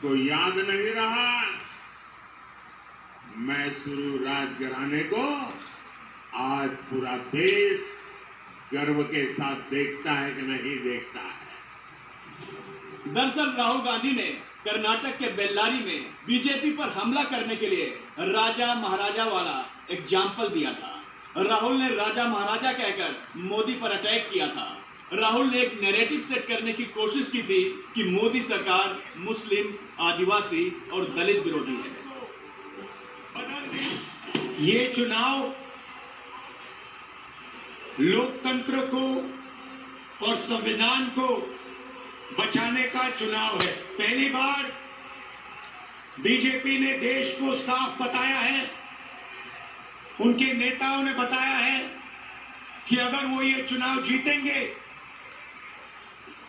को याद नहीं रहा मैसूरू राजघराने को आज पूरा देश गर्व के साथ देखता है कि नहीं देखता है। दरअसल राहुल गांधी ने कर्नाटक के बेल्लारी में बीजेपी पर हमला करने के लिए राजा महाराजा वाला एग्जाम्पल दिया था। राहुल ने राजा महाराजा कहकर मोदी पर अटैक किया था। राहुल ने एक नैरेटिव सेट करने की कोशिश की थी कि मोदी सरकार मुस्लिम, आदिवासी और दलित विरोधी है। ये चुनाव लोकतंत्र को और संविधान को बचाने का चुनाव है। पहली बार बीजेपी ने देश को साफ बताया है, उनके नेताओं ने बताया है कि अगर वो ये चुनाव जीतेंगे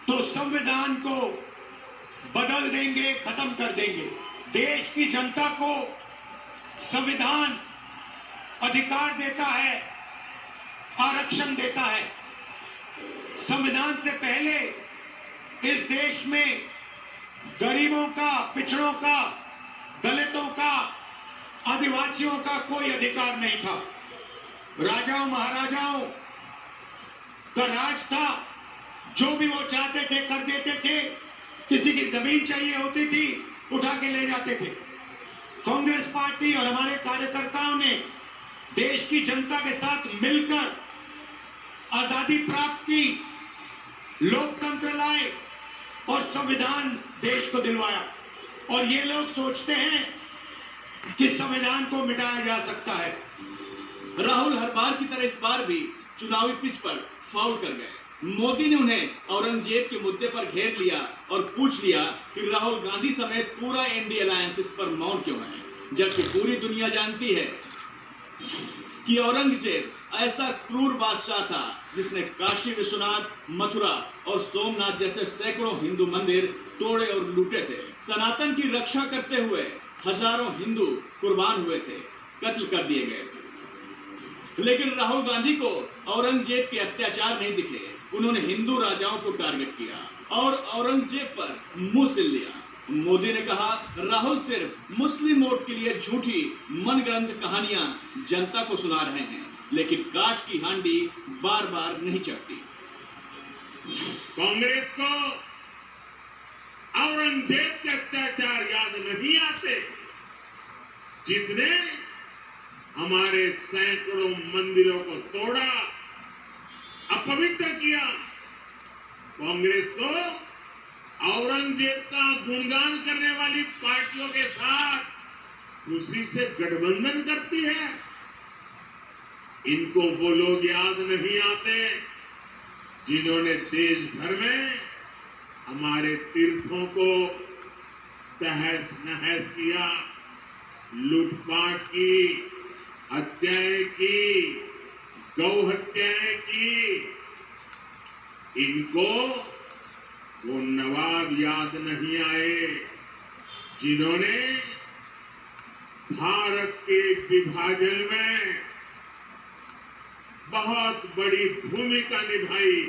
तो संविधान को बदल देंगे, खत्म कर देंगे। देश की जनता को संविधान अधिकार देता है, आरक्षण देता है। संविधान से पहले इस देश में गरीबों का, पिछड़ों का, दलितों का, आदिवासियों का कोई अधिकार नहीं था। राजाओं महाराजाओं का राज था, जो भी वो चाहते थे कर देते थे। किसी की जमीन चाहिए होती थी, उठा के ले जाते थे। कांग्रेस पार्टी और हमारे कार्यकर्ताओं ने देश की जनता के साथ मिलकर आजादी प्राप्त की, लोकतंत्र लाए और संविधान देश को दिलवाया। और ये लोग सोचते हैं कि संविधान को मिटाया जा सकता है। राहुल हर बार की तरह इस बार भी चुनावी पिच पर फाउल कर गए। मोदी ने उन्हें औरंगजेब के मुद्दे पर घेर लिया और पूछ लिया कि राहुल गांधी समेत पूरा इंडिया अलायंस इस पर मौन क्यों है, जबकि पूरी दुनिया जानती है कि औरंगजेब ऐसा क्रूर बादशाह था जिसने काशी विश्वनाथ, मथुरा और सोमनाथ जैसे सैकड़ों हिंदू मंदिर तोड़े और लूटे थे। सनातन की रक्षा करते हुए हजारों हिंदू कुर्बान हुए थे, कत्ल कर दिए गए थे। लेकिन राहुल गांधी को औरंगजेब के अत्याचार नहीं दिखे। उन्होंने हिंदू राजाओं को टारगेट किया और औरंगजेब पर मुंह सिल लिया। मोदी ने कहा, राहुल सिर्फ मुस्लिम वोट के लिए झूठी मनगढ़ंत कहानियां जनता को सुना रहे हैं, लेकिन काठ की हांडी बार बार नहीं चढ़ती। कांग्रेस को औरंगजेब के अत्याचार याद नहीं आते, जिसने हमारे सैकड़ों मंदिरों को तोड़ा, अपवित्र किया। कांग्रेस को औरंगजेब का गुणगान करने वाली पार्टियों के साथ उसी से गठबंधन करती है। इनको वो लोग याद नहीं आते जिन्होंने देश भर में हमारे तीर्थों को तहस नहस किया, लूटपाट की, हत्याएं की, गौ हत्याएं की। इनको वो नवाब याद नहीं आए जिन्होंने भारत के विभाजन में बहुत बड़ी भूमिका निभाई।